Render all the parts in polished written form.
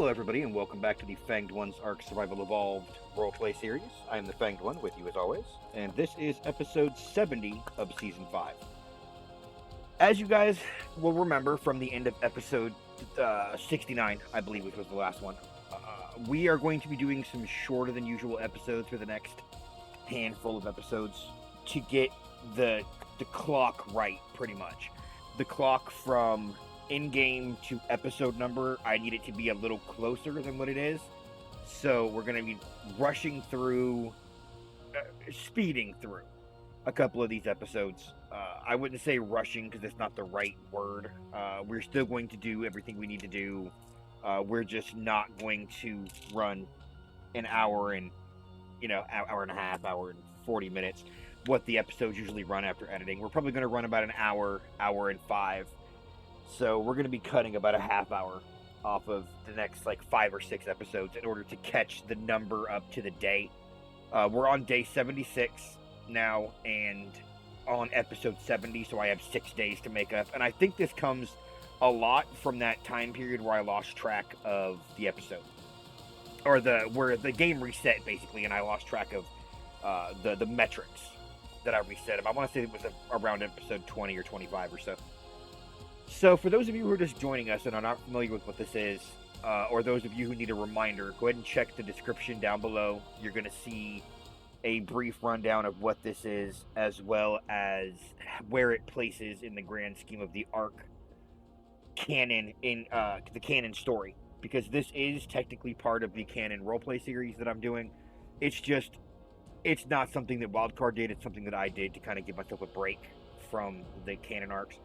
everybody, and welcome back to the Fanged One's Ark Survival Evolved roleplay series. I am the Fanged One with you as always, and this is episode 70 of Season 5. As you guys will remember from the end of episode 69, I believe, which was the last one, we are going to be doing some shorter than usual episodes for the next handful of episodes to get the clock right, pretty much. The clock from in-game to episode number, I need it to be a little closer than what it is. So we're going to be rushing through, speeding through a couple of these episodes. I wouldn't say rushing because it's not the right word. We're still going to do everything we need to do. We're just not going to run an hour and, hour and a half, hour and 40 minutes, what the episodes usually run after editing. We're probably going to run about an hour, hour and 5. So we're going to be cutting about a half hour off of the next 5 or 6 episodes in order to catch the number up to the day. We're on day 76 now and on episode 70, so I have 6 days to make up. And I think this comes a lot from that time period where I lost track of the episode. Or where the game reset, basically, and I lost track of the metrics that I reset. I want to say it was around episode 20 or 25 or so. So for those of you who are just joining us and are not familiar with what this is, or those of you who need a reminder, go ahead and check the description down below. You're going to see a brief rundown of what this is, as well as where it places in the grand scheme of the Ark canon, in the canon story. Because this is technically part of the canon roleplay series that I'm doing. It's not something that Wildcard did, it's something that I did to kind of give myself a break from the canon arcs.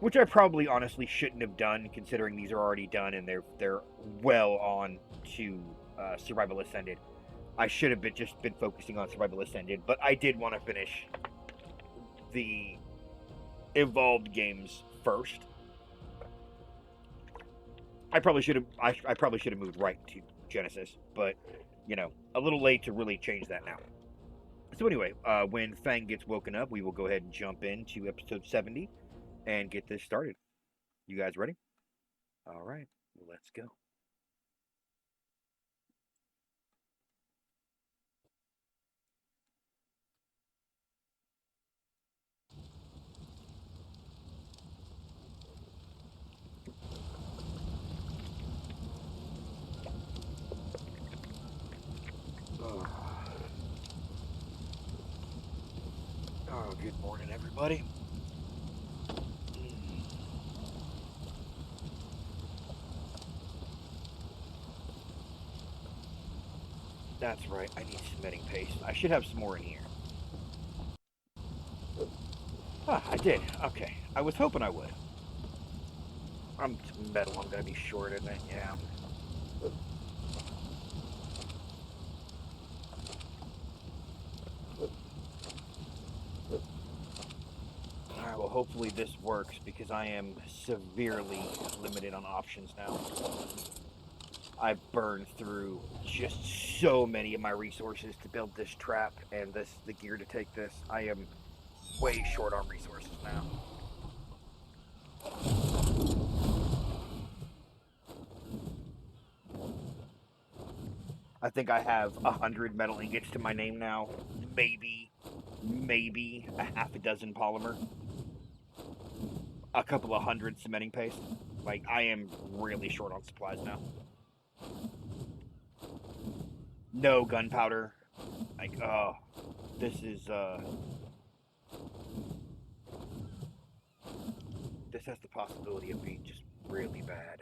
Which I probably honestly shouldn't have done, considering these are already done and they're well on to Survival Ascended. I should have just been focusing on Survival Ascended, but I did want to finish the Evolved games first. I probably should have moved right to Genesis, but a little late to really change that now. So anyway, when Fang gets woken up, we will go ahead and jump into episode 70. And get this started. You guys ready? All right, let's go. Oh, good morning, everybody. That's right, I need cementing paste. I should have some more in here. Ah, I did. Okay. I was hoping I would. I'm metal, I'm gonna be short, isn't it? Yeah. Alright, well hopefully this works because I am severely limited on options now. I've burned through just so many of my resources to build this trap and the gear to take this. I am way short on resources now. I think I have 100 metal ingots to my name now. Maybe a half a dozen polymer. A couple of hundred cementing paste. I am really short on supplies now. No gunpowder. This is, this has the possibility of being just really bad.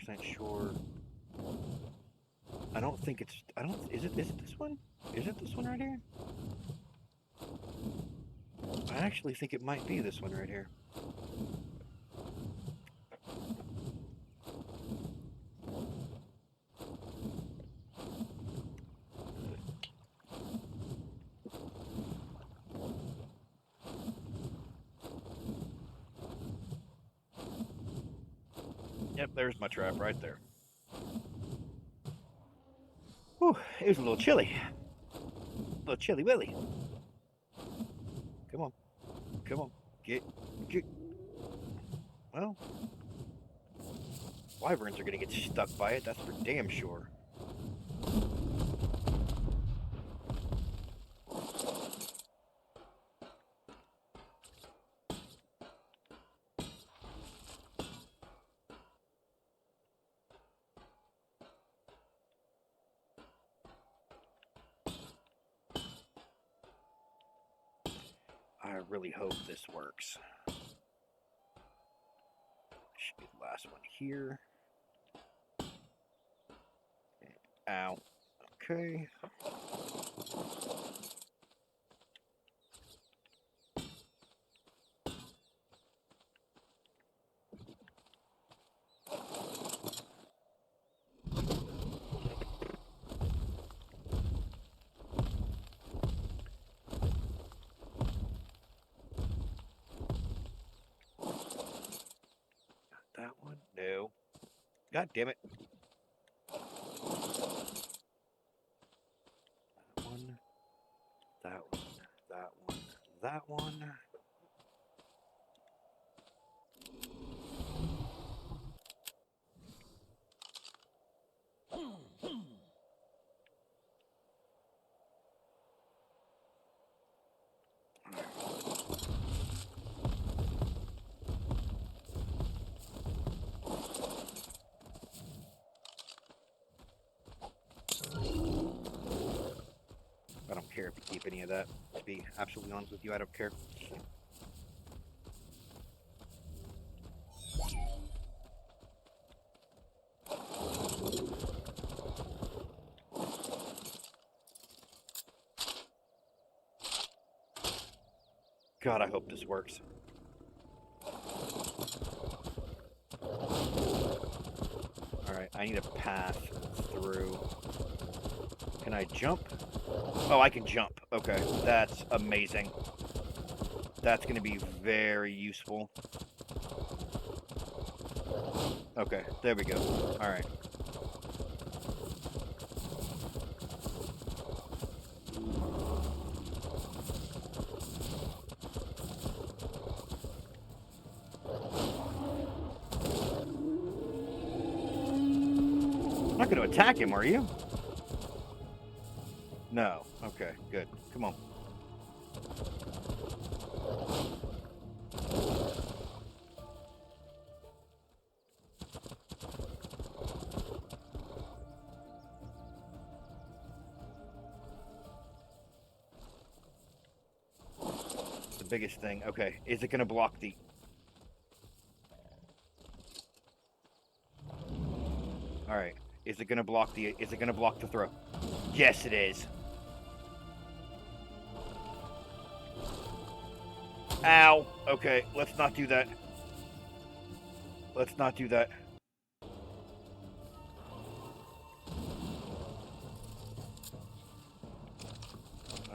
100% sure. I don't think it's. I don't. Is it this one? Is it this one right here? I actually think it might be this one right here. Yep, there's my trap right there. Whew, it was a little chilly. A little chilly willy. Come on. Come on. Get. Well, wyverns are gonna get stuck by it, that's for damn sure. I really hope this works. Should be the last one here. Ow. Okay. That one? No. God damn it. That one. That one. That one. That one. I don't care if you keep any of that. To be absolutely honest with you, I don't care. God, I hope this works. Alright, I need a path through. Can I jump? Oh, I can jump. Okay, that's amazing. That's going to be very useful. Okay, there we go. Alright. Not going to attack him, are you? No. Okay, good. Come on. The biggest thing. Okay, is it going to block the... Alright. Is it going to block the... Is it going to block the throw? Yes, it is. Ow. Okay, let's not do that. Let's not do that.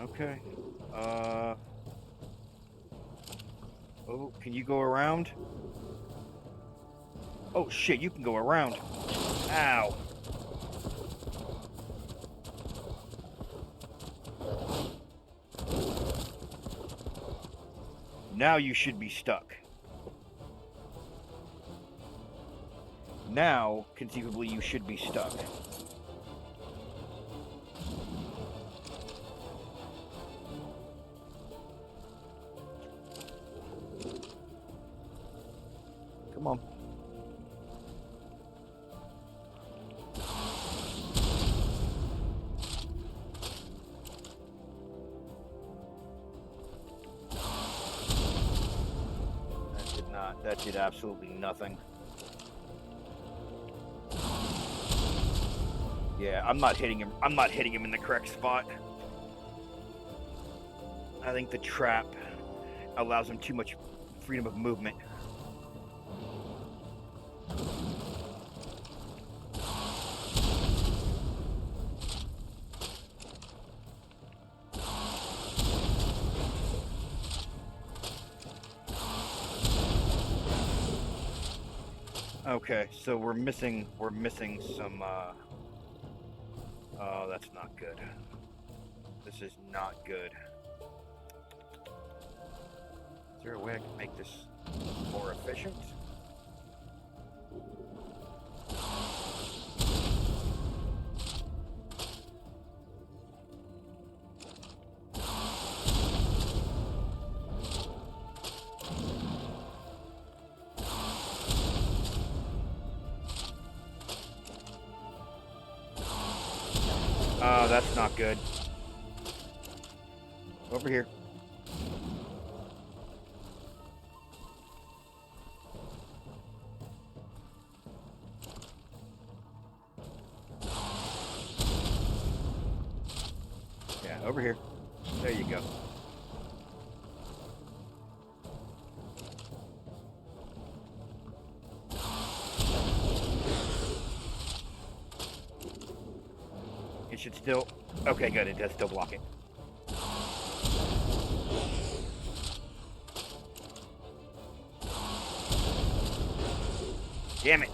Okay. Oh, can you go around? Oh, shit, you can go around. Ow. Now you should be stuck. Now, conceivably, you should be stuck. Come on. That did absolutely nothing. Yeah, I'm not hitting him. I'm not hitting him in the correct spot. I think the trap allows him too much freedom of movement. Okay, so we're missing some oh, that's not good. This is not good. Is there a way I can make this more efficient? Oh, that's not good. Over here. Yeah, over here. There you go. It should still... Okay, good. It does still block it. Damn it.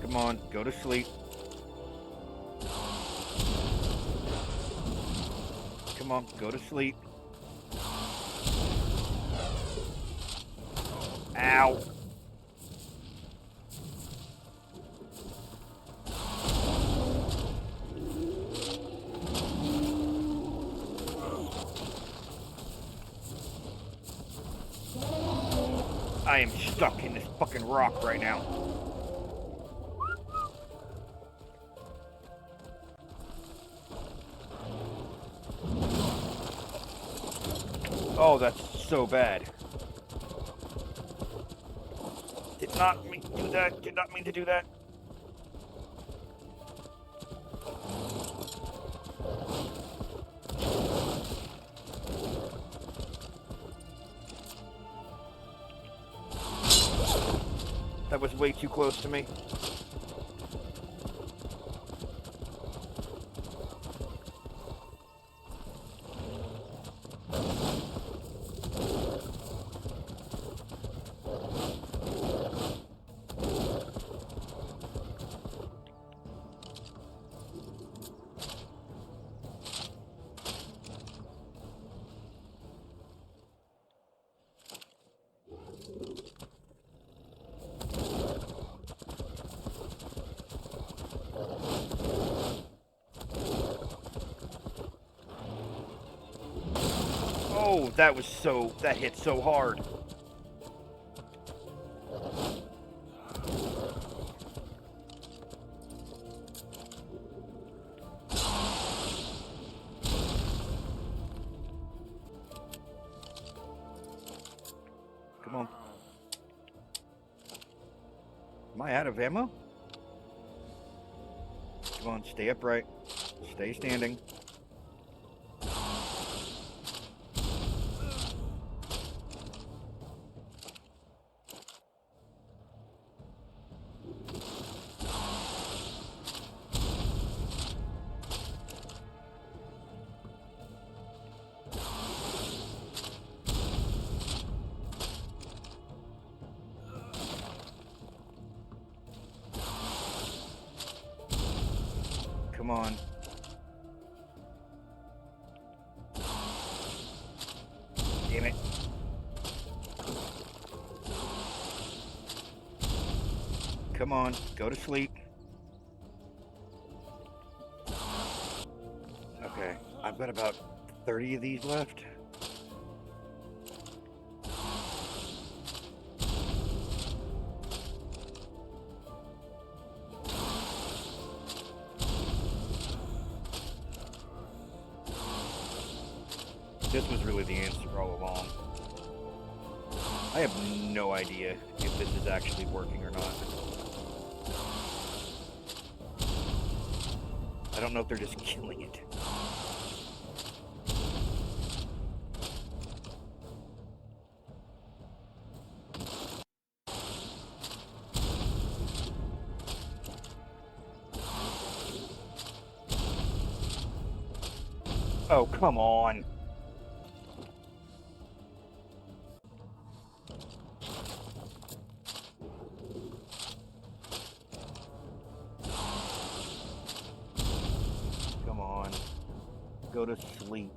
Come on, go to sleep. Come on, go to sleep. Ow. I am stuck in this fucking rock right now. Oh, that's so bad. Did not mean to do that. Did not mean to do that. That was way too close to me. Oh, that hit so hard. Come on. Am I out of ammo? Come on, stay upright. Stay standing. Come on. Damn it. Come on, go to sleep. Okay, I've got about 30 of these left. This was really the answer all along. I have no idea if this is actually working or not. I don't know if they're just killing it. Oh, come on. Come on. Go to sleep.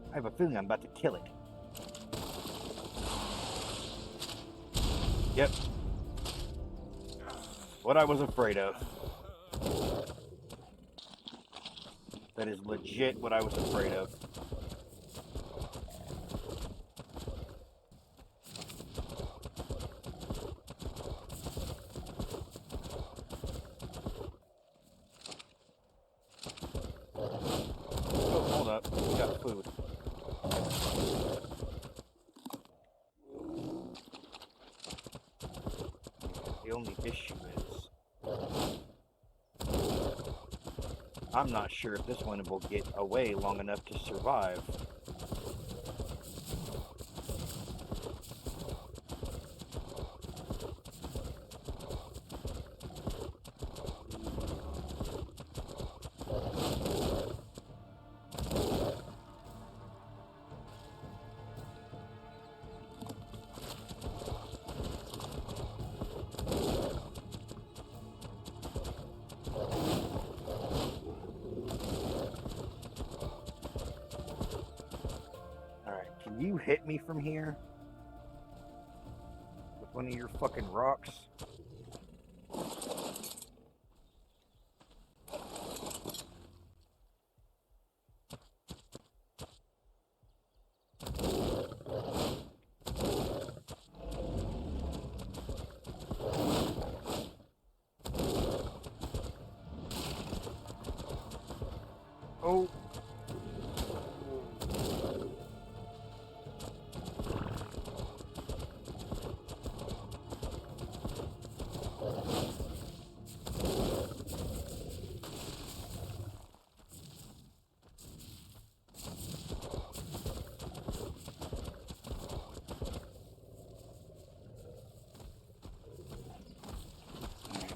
I have a feeling I'm about to kill it. Yep. What I was afraid of. That is legit what I was afraid of. Oh, hold up. We got food. The only issue is I'm not sure if this one will get away long enough to survive. Can you hit me from here? With one of your fucking rocks? Oh.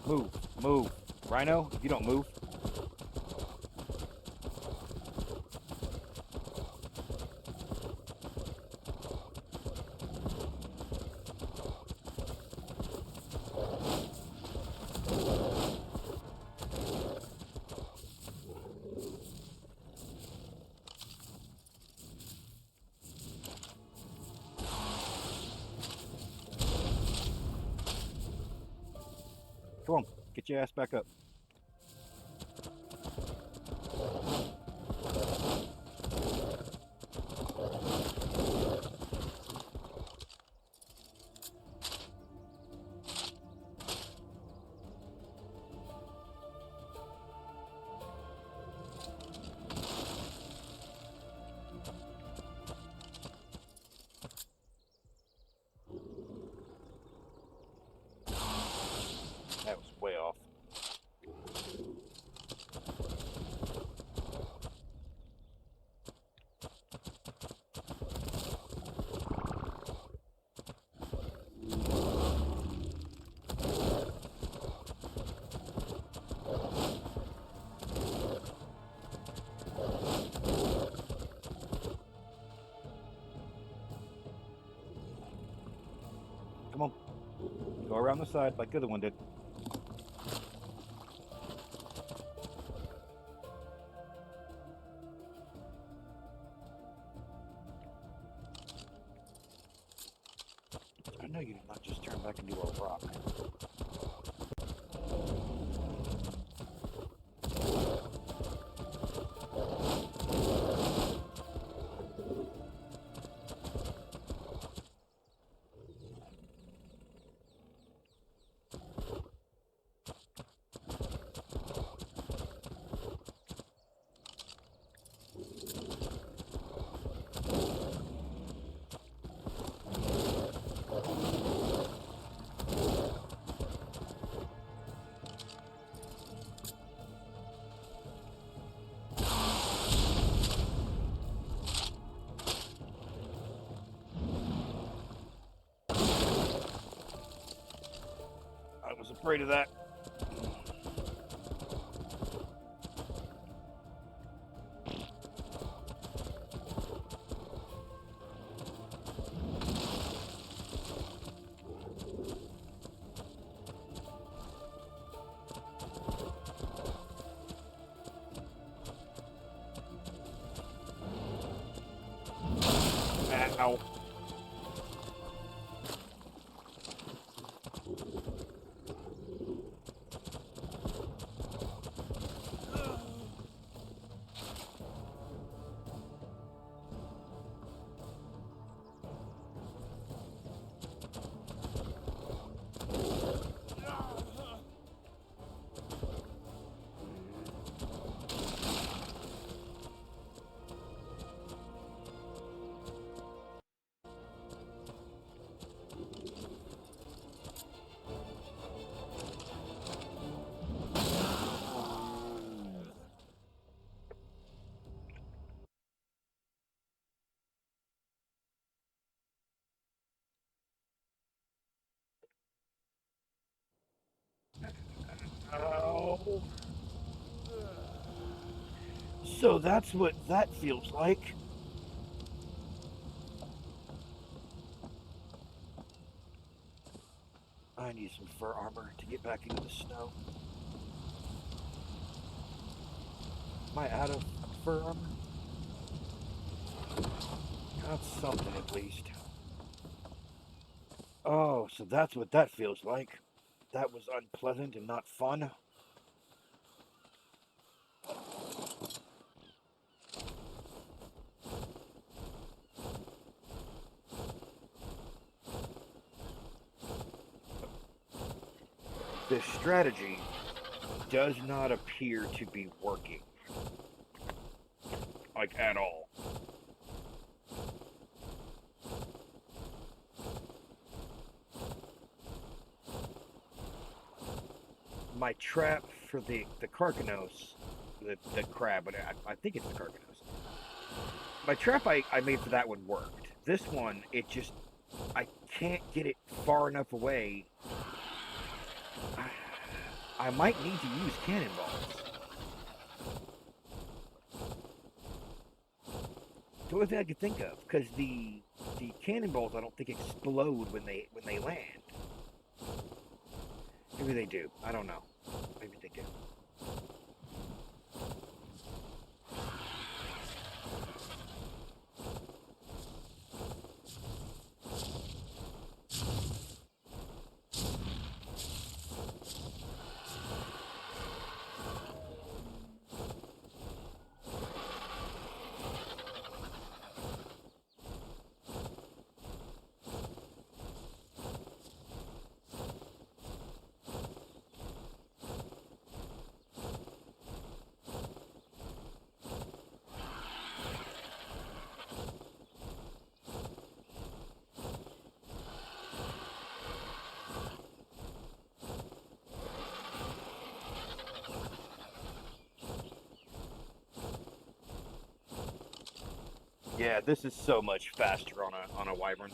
Move, move. Rhino, if you don't move. Come on, get your ass back up. That was way off. Come on. Go around the side like the other one did. I know you did not just turn back into a rock. I was afraid of that. Ow. Ow. So that's what that feels like. I need some fur armor to get back into the snow. Am I out of fur armor? That's something at least. Oh, so that's what that feels like. That was unpleasant and not fun. This strategy does not appear to be working. Like, at all. My trap for the Carcanos, the crab, but I think it's the Carcanos. My trap I made for that one worked. This one, it just, I can't get it far enough away. I might need to use cannonballs. It's the only thing I could think of, because the cannonballs I don't think explode when they land. Maybe they do. I don't know. Maybe they do. Yeah, this is so much faster on a wyvern.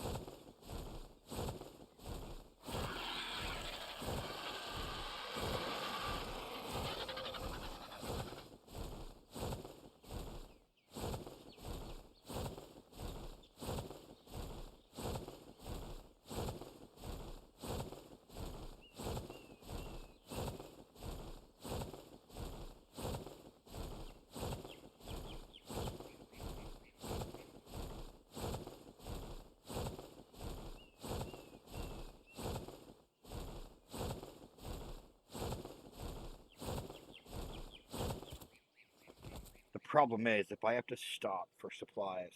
problem is, if I have to stop for supplies,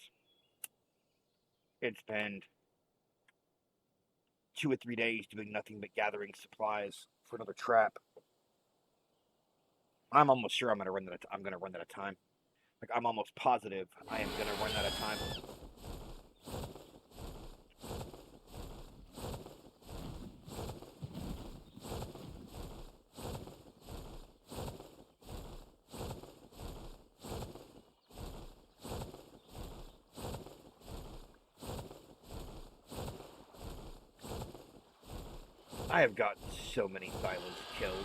it's been 2 or 3 days doing nothing but gathering supplies for another trap. I'm almost sure I'm gonna run out of time. Like, I'm almost positive I am gonna run out of time. I have gotten so many silos killed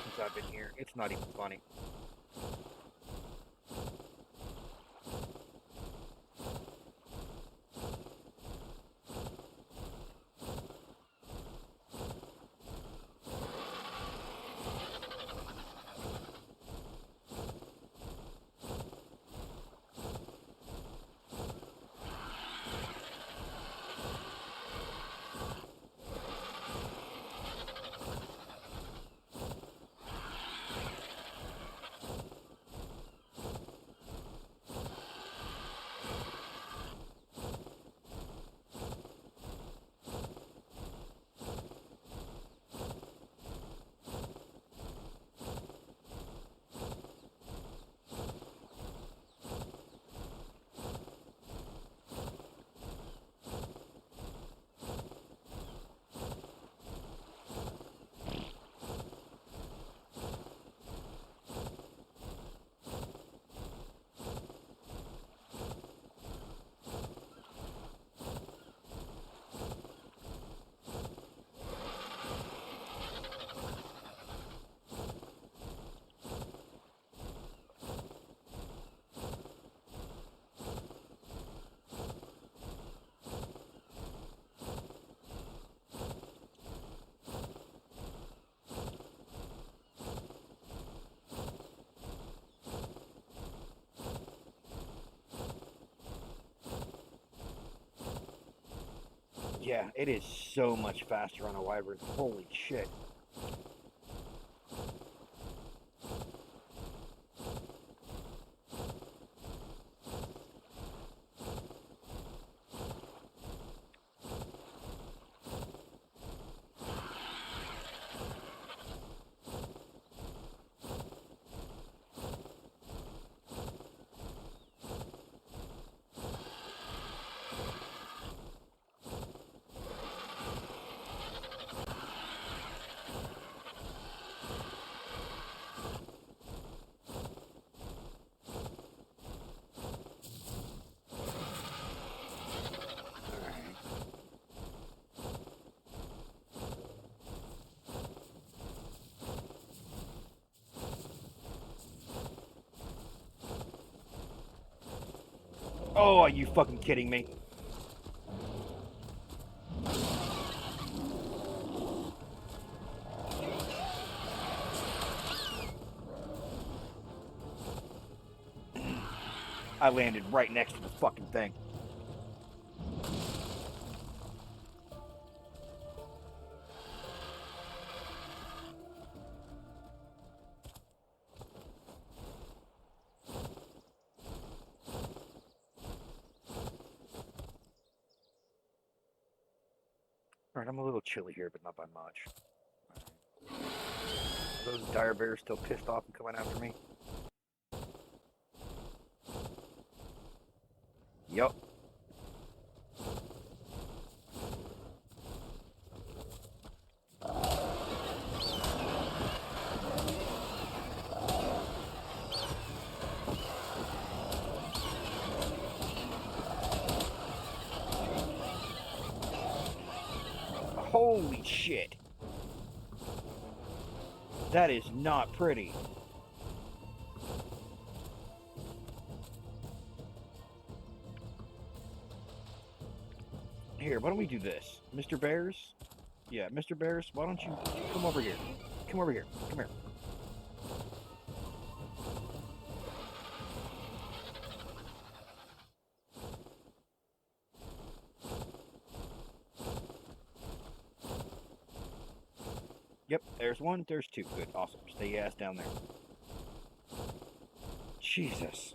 since I've been here. It's not even funny. Yeah, it is so much faster on a wyvern. Holy shit. Oh, are you fucking kidding me? I landed right next to the fucking thing. Alright, I'm a little chilly here, but not by much. Are those dire bears still pissed off and coming after me? Yup. Holy shit. That is not pretty. Here, why don't we do this? Mr. Bears? Yeah, Mr. Bears, why don't you come over here? Come over here. Come here. Yep, there's one, there's two. Good, awesome. Stay your ass down there. Jesus.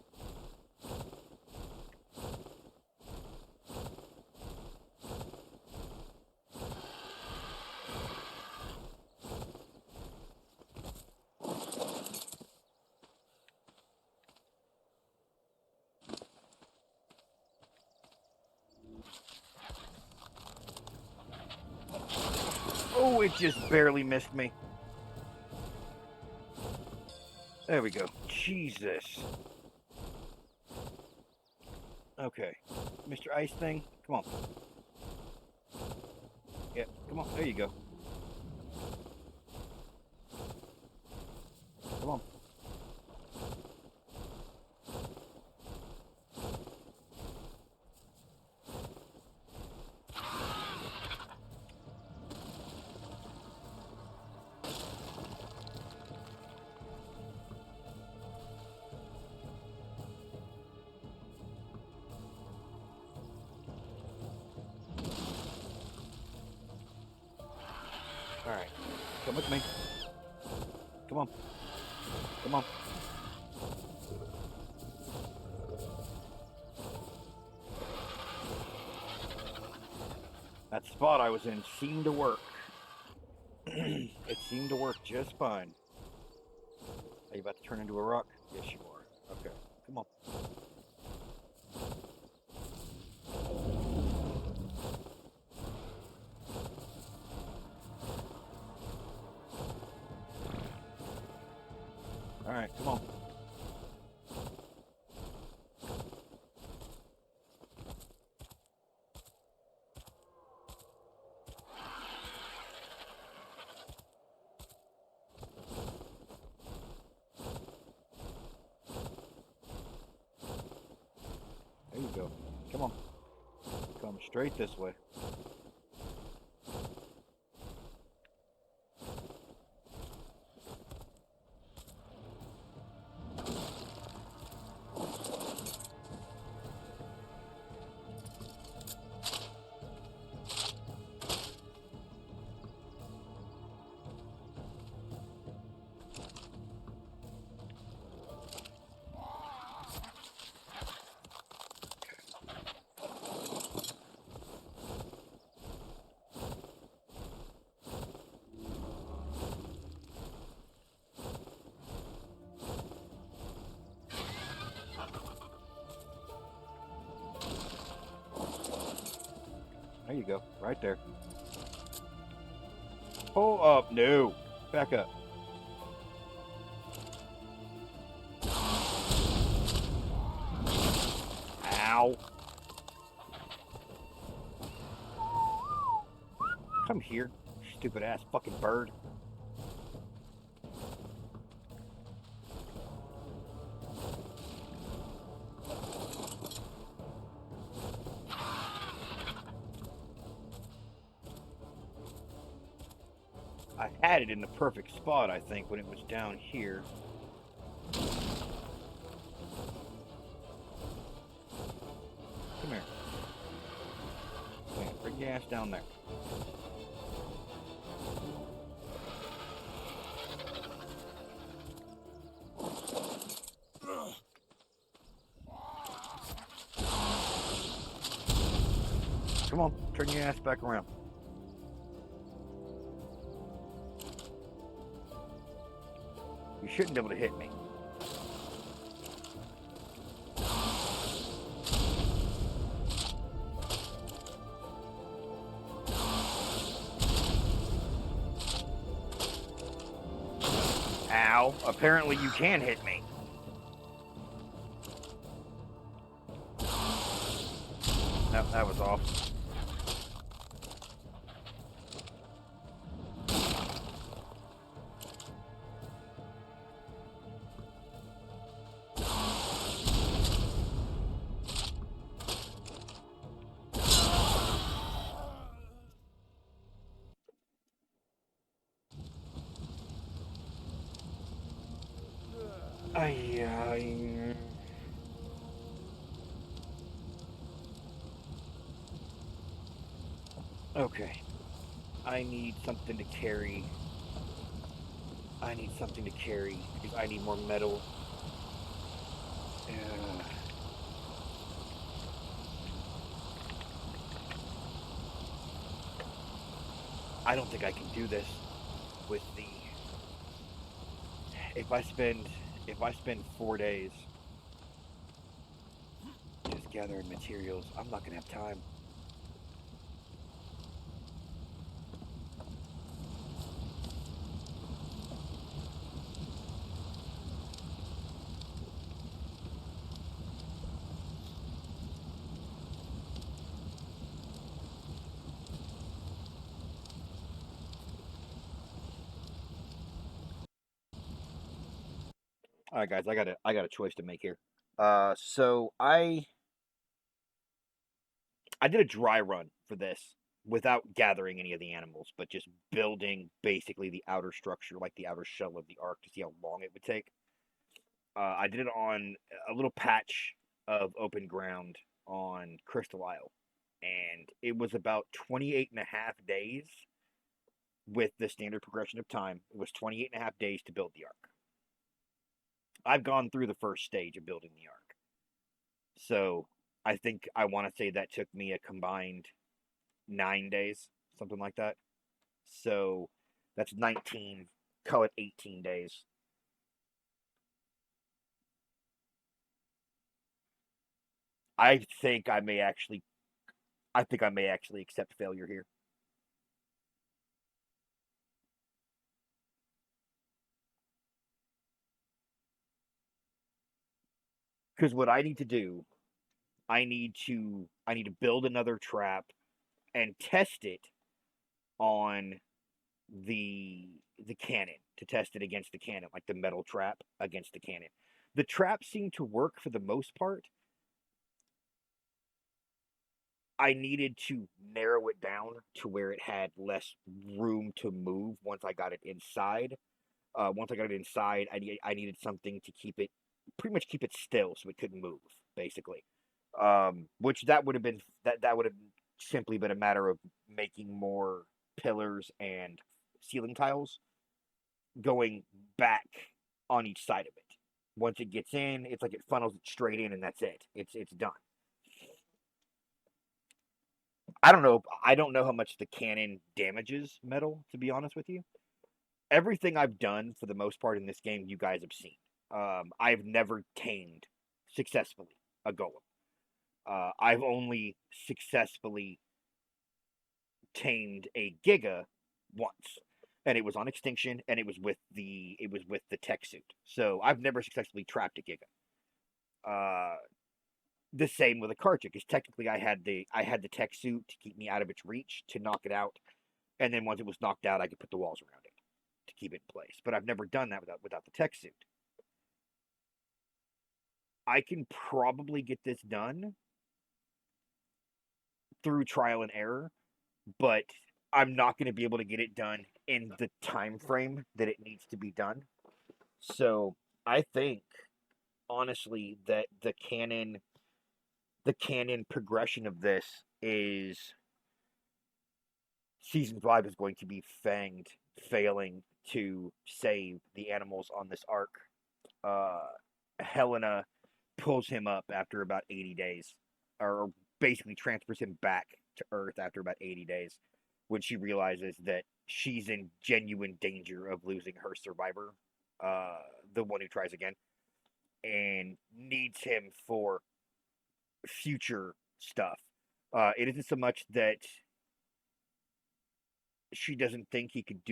Oh, it just barely missed me. There we go. Jesus. Okay. Mr. Ice Thing, come on. Yeah, come on. There you go. Come on. Alright. Come with me. Come on. Come on. That spot I was in seemed to work. It seemed to work just fine. Are you about to turn into a rock? Yes, you are. Okay. Come on. Alright, come on. There you go. Come on. Come straight this way. There you go. Right there. Pull up. No. Back up. Ow. Come here, stupid ass fucking bird. I had it in the perfect spot, I think, when it was down here. Come here. Yeah, bring your ass down there. Come on, turn your ass back around. You shouldn't be able to hit me. Ow. Apparently you can hit me. No, that was off. Okay. I need something to carry. I need something to carry because I need more metal. I don't think I can do this with the if I spend if I spend 4 days just gathering materials, I'm not gonna have time. All right, guys, I got a choice to make here. So I did a dry run for this without gathering any of the animals, but just building basically the outer structure, like the outer shell of the ark, to see how long it would take. I did it on a little patch of open ground on Crystal Isle, and it was about 28 and a half days with the standard progression of time. It was 28 and a half days to build the ark. I've gone through the first stage of building the ark. So I think I want to say that took me a combined 9 days, something like that. So that's 19, call it 18 days. I think I may actually, I think I may actually accept failure here. Because what I need to do, I need to build another trap and test it on the the cannon to test it against the cannon, like the metal trap against the cannon. The traps seem to work for the most part. I needed to narrow it down to where it had less room to move once I got it inside. Once I got it inside, I needed something to keep it pretty much keep it still so it couldn't move, basically. Which that would have been that would have simply been a matter of making more pillars and ceiling tiles going back on each side of it. Once it gets in, it's like it funnels it straight in, and that's it. It's done. I don't know. I don't know how much the cannon damages metal. To be honest with you, everything I've done for the most part in this game, you guys have seen. I've never tamed successfully a golem. I've only successfully tamed a Giga once, and it was on extinction, and it was with the tech suit. So I've never successfully trapped a Giga. Uh, the same with a Karja, because technically I had the tech suit to keep me out of its reach to knock it out, and then once it was knocked out, I could put the walls around it to keep it in place. But I've never done that without the tech suit. I can probably get this done through trial and error, but I'm not going to be able to get it done in the time frame that it needs to be done. So I think honestly that the canon progression of this is season 5 is going to be Fanged failing to save the animals on this ark. Uh, Heleana pulls him up after about 80 days, or basically transfers him back to Earth after about 80 days, when she realizes that she's in genuine danger of losing her survivor, uh, the one who tries again, and needs him for future stuff. It isn't so much that she doesn't think he couldn't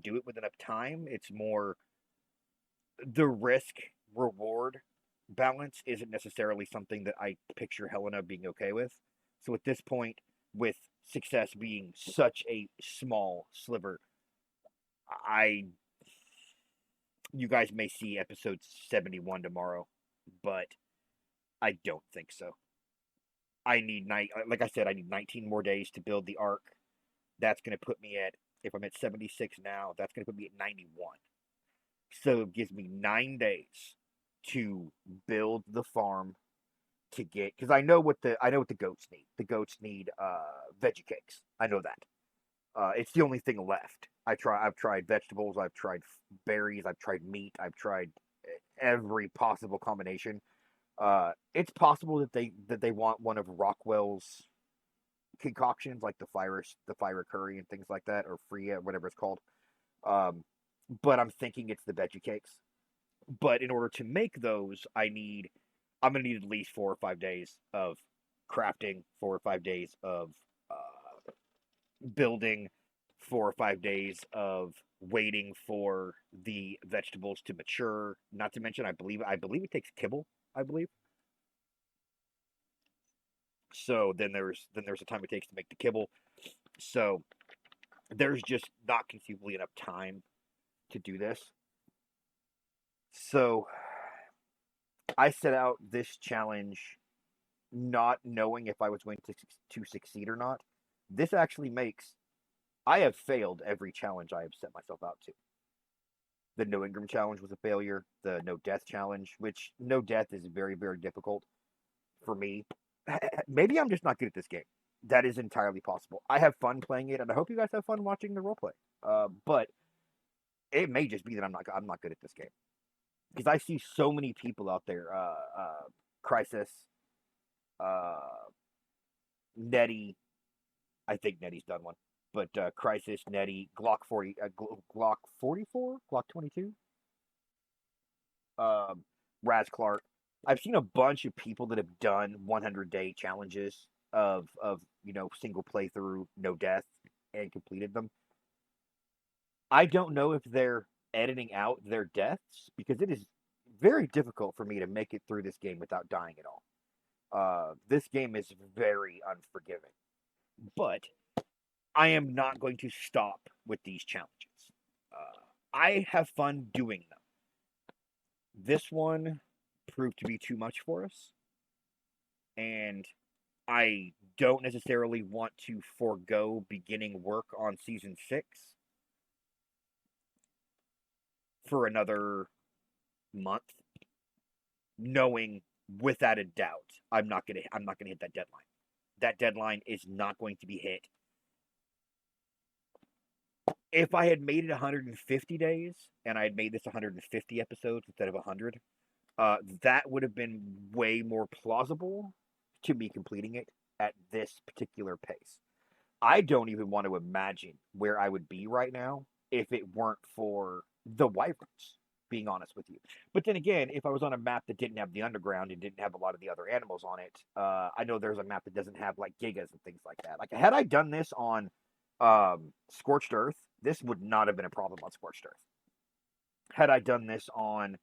do it with enough time. It's more the risk reward balance isn't necessarily something that I picture Heleana being okay with. So at this point, with success being such a small sliver, I you guys may see episode 71 tomorrow, but I don't think so. I need like I said, I need 19 more days to build the arc. That's going to put me at if I'm at 76 now, that's going to put me at 91. So it gives me 9 days to build the farm to get because I know what the goats need. The goats need veggie cakes. I know that. It's the only thing left. I've tried vegetables. I've tried berries. I've tried meat. I've tried every possible combination. It's possible that they want one of Rockwell's concoctions like the fire curry and things like that, or Fria, whatever it's called. Um, but I'm thinking it's the veggie cakes. But in order to make those, I'm gonna need at least 4 or 5 days of crafting, 4 or 5 days of building, 4 or 5 days of waiting for the vegetables to mature. Not to mention, I believe it takes kibble. I believe. So then there's a time it takes to make the kibble. So there's just not conceivably enough time to do this. So I set out this challenge not knowing if I was going to succeed or not. This actually makes I have failed every challenge I have set myself out to. The no Engram challenge was a failure. The no death challenge, which no death is very, very difficult for me. Maybe I'm just not good at this game. That is entirely possible. I have fun playing it, and I hope you guys have fun watching the roleplay. But it may just be that I'm not good at this game because I see so many people out there. Crisis, uh, Nettie. I think Nettie's done one, but Crisis, Nettie, Glock 40, Glock 44, Glock 22, Raz Clark. I've seen a bunch of people that have done 100-day challenges of single playthrough, no death, and completed them. I don't know if they're editing out their deaths because it is very difficult for me to make it through this game without dying at all. This game is very unforgiving, but I am not going to stop with these challenges. I have fun doing them. This one proved to be too much for us, and I don't necessarily want to forego beginning work on season 6 for another month, knowing without a doubt I'm not gonna hit that deadline. That deadline is not going to be hit. If I had made it 150 days and I had made this 150 episodes instead of 100, that would have been way more plausible to me completing it at this particular pace. I don't even want to imagine where I would be right now if it weren't for the wyverns, being honest with you. But then again, if I was on a map that didn't have the underground and didn't have a lot of the other animals on it, I know there's a map that doesn't have like gigas and things like that. Like, had I done this on Scorched Earth, this would not have been a problem on Scorched Earth. Had I done this on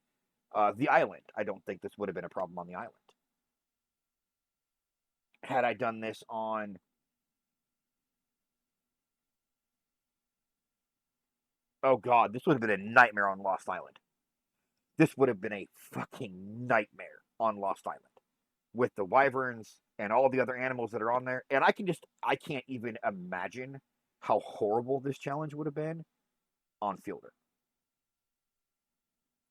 the island, I don't think this would have been a problem on the island. Had I done this on oh god, this would have been a nightmare on Lost Island. This would have been a fucking nightmare on Lost Island with the wyverns and all the other animals that are on there. And I can't even imagine how horrible this challenge would have been on Fielder.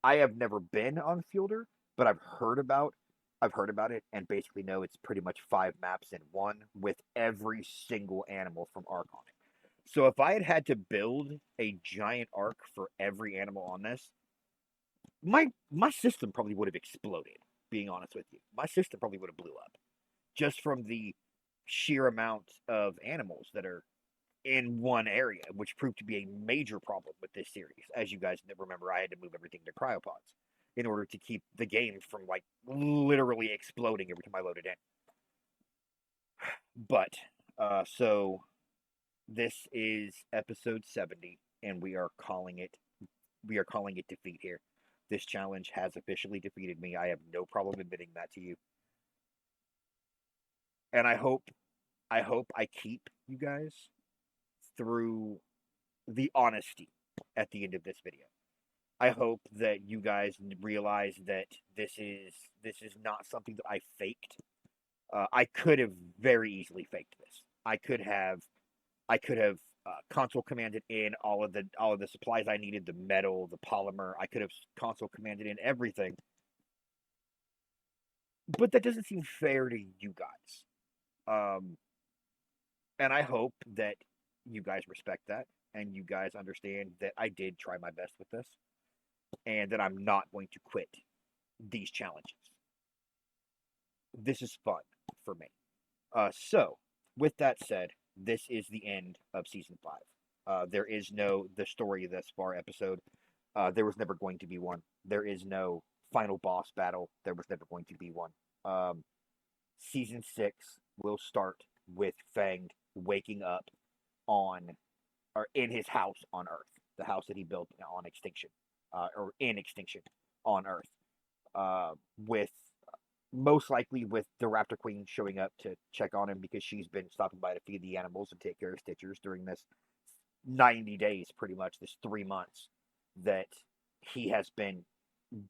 I have never been on Fielder, but I've heard about it and basically know it's pretty much 5 maps in one with every single animal from Ark on it. So if I had to build a giant Ark for every animal on this, my system probably would have exploded, being honest with you. My system probably would have blew up just from the sheer amount of animals that are in one area, which proved to be a major problem with this series. As you guys remember, I had to move everything to cryopods in order to keep the game from like literally exploding every time I loaded in. But so this is episode 70, and we are calling it defeat here. This challenge has officially defeated me. I have no problem admitting that to you. And I hope I keep you guys through the honesty at the end of this video. I hope that you guys realize that this is not something that I faked. I could have very easily faked this. I could have console commanded in all of the supplies I needed, the metal, the polymer. I could have console commanded in everything. But that doesn't seem fair to you guys. And I hope that you guys respect that and you guys understand that I did try my best with this and that I'm not going to quit these challenges. This is fun for me. So with that said, this is the end of season 5. There is no the story thus far episode. There was never going to be one. There is no final boss battle. There was never going to be one. Um, Season 6 will start with Fanged waking up on or in his house on Earth, the house that he built on extinction, or in extinction on Earth, with most likely with the Raptor Queen showing up to check on him because she's been stopping by to feed the animals and take care of Stitchers during this 90 days, pretty much this 3 months that he has been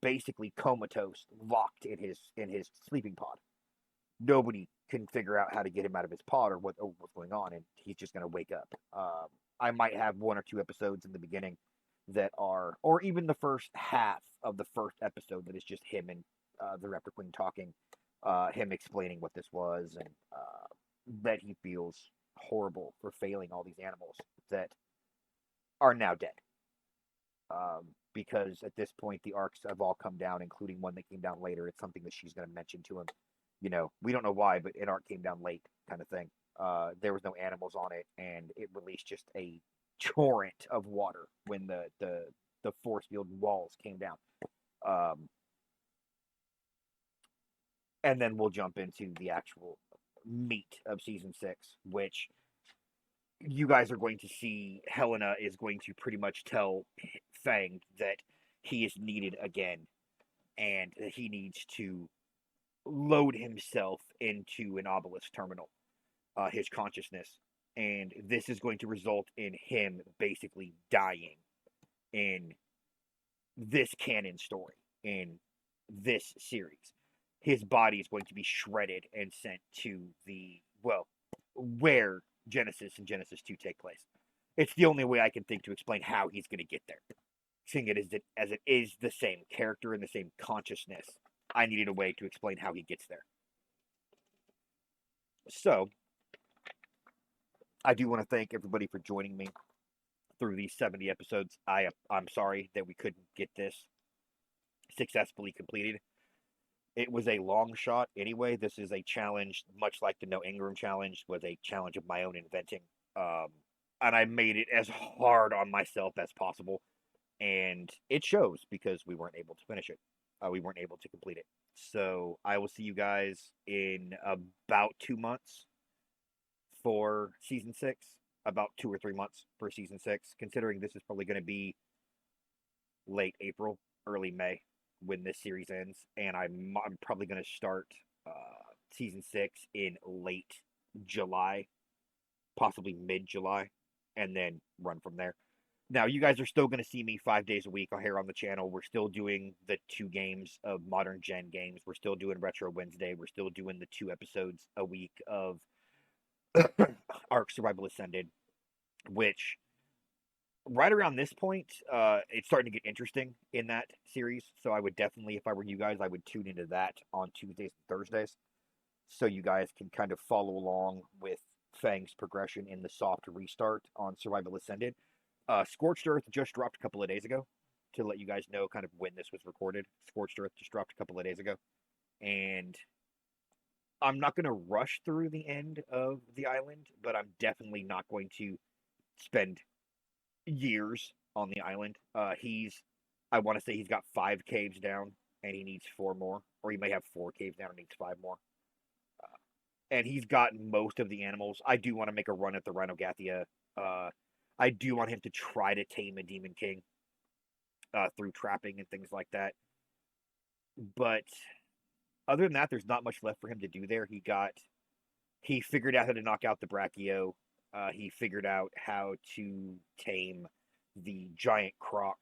basically comatose, locked in his sleeping pod. Nobody can figure out how to get him out of his pod or what's going on, and he's just going to wake up. I might have 1 or 2 episodes in the beginning that are, or even the first half of the first episode that is just him and the Raptor Queen talking, him explaining what this was, and that he feels horrible for failing all these animals that are now dead. Because at this point, the arcs have all come down, including one that came down later. It's something that she's going to mention to him. You know, we don't know why, but an arc came down late, kind of thing. There was no animals on it, and it released just a torrent of water when the force field walls came down. And then we'll jump into the actual meat of season 6, which you guys are going to see. Heleana is going to pretty much tell Fang that he is needed again, and that he needs to load himself into an obelisk terminal, his consciousness, and this is going to result in him basically dying in this canon story, in this series. His body is going to be shredded and sent to where Genesis and Genesis 2 take place. It's the only way I can think to explain how he's going to get there. Seeing it as it is the same character and the same consciousness, I needed a way to explain how he gets there. So, I do want to thank everybody for joining me through these 70 episodes. I'm sorry that we couldn't get this successfully completed. It was a long shot anyway. This is a challenge, much like the No Engram challenge was a challenge of my own inventing. And I made it as hard on myself as possible. And it shows because we weren't able to finish it. We weren't able to complete it. So I will see you guys in about 2 months for season 6. About 2 or 3 months for season 6. Considering this is probably going to be late April, early May when this series ends, and I'm probably going to start season 6 in late July, possibly mid-July, and then run from there. Now, you guys are still going to see me 5 days a week here on the channel. We're still doing the 2 games of modern gen games. We're still doing Retro Wednesday. We're still doing the 2 episodes a week of Ark Survival Ascended, which right around this point, it's starting to get interesting in that series. So I would definitely, if I were you guys, I would tune into that on Tuesdays and Thursdays. So you guys can kind of follow along with Fang's progression in the soft restart on Survival Ascended. Scorched Earth just dropped a couple of days ago to let you guys know kind of when this was recorded. Scorched Earth just dropped a couple of days ago. And I'm not going to rush through the end of the island, but I'm definitely not going to spend years on the island. I want to say he's got 5 caves down and he needs 4 more, or he may have 4 caves down and needs 5 more. And he's got most of the animals. I do want to make a run at the Rhinogathia. I do want him to try to tame a Demon King through trapping and things like that. But other than that, there's not much left for him to do there. He figured out how to knock out the Brachio. He figured out how to tame the giant croc.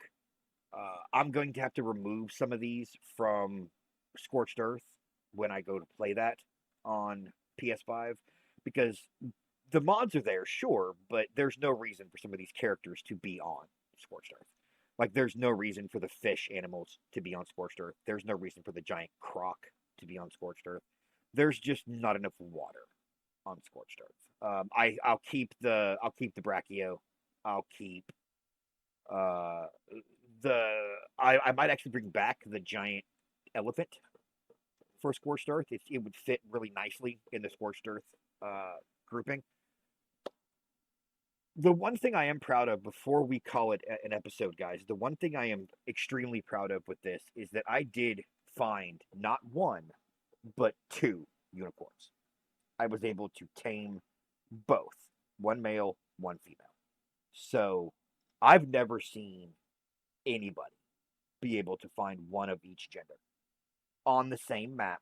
I'm going to have to remove some of these from Scorched Earth when I go to play that on PS5, because the mods are there, sure, but there's no reason for some of these characters to be on Scorched Earth. Like, there's no reason for the fish animals to be on Scorched Earth. There's no reason for the giant croc to be on Scorched Earth. There's just not enough water on Scorched Earth. I'll keep the Brachio. I'll keep I might actually bring back the giant elephant for Scorched Earth. It would fit really nicely in the Scorched Earth grouping. The one thing I am proud of before we call it an episode, guys, the one thing I am extremely proud of with this is that I did find not one, but two unicorns. I was able to tame both, one male, one female. So I've never seen anybody be able to find one of each gender on the same map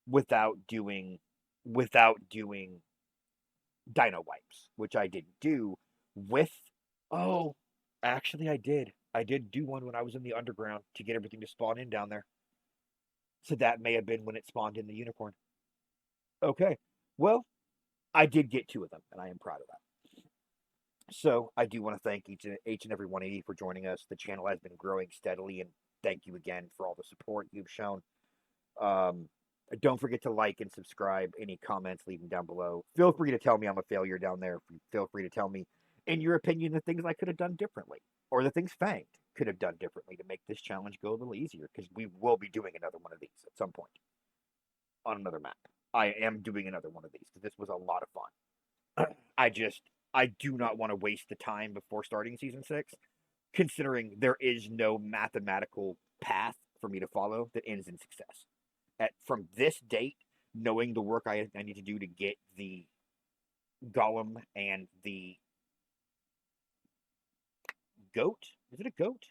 without doing dino wipes, which I didn't do with. Oh, actually, I did. I did do one when I was in the underground to get everything to spawn in down there. So that may have been when it spawned in the unicorn. Okay. Well, I did get two of them, and I am proud of that. So I do want to thank each and every one of you for joining us. The channel has been growing steadily, and thank you again for all the support you've shown. Don't forget to like and subscribe. Any comments, leave them down below. Feel free to tell me I'm a failure down there. Feel free to tell me, in your opinion, the things I could have done differently, or the things Fanged could have done differently to make this challenge go a little easier, because we will be doing another one of these at some point on another map. I am doing another one of these because this was a lot of fun. I do not want to waste the time before starting season 6, considering there is no mathematical path for me to follow that ends in success. From this date, knowing the work I need to do to get the golem and the goat. Is it a goat?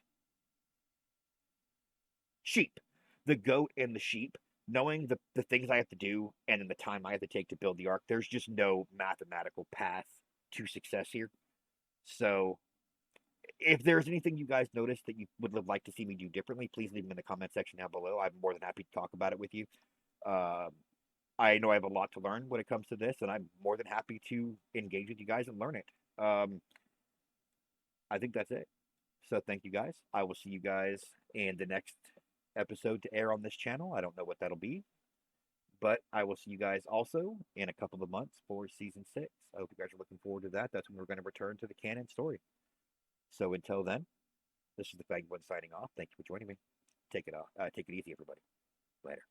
Sheep. The goat and the sheep. Knowing the things I have to do and then the time I have to take to build the arc, there's just no mathematical path to success here. So if there's anything you guys notice that you would like to see me do differently, please leave them in the comment section down below. I'm more than happy to talk about it with you. I know I have a lot to learn when it comes to this, and I'm more than happy to engage with you guys and learn it. I think that's it. So thank you guys. I will see you guys in the next episode to air on this channel. I don't know what that'll be, but I will see you guys also in a couple of months for season 6. I hope you guys are looking forward to that. That's when we're going to return to the canon story. So until then, this is the Fanged One signing off. Thank you for joining me. Take it easy, everybody. Later.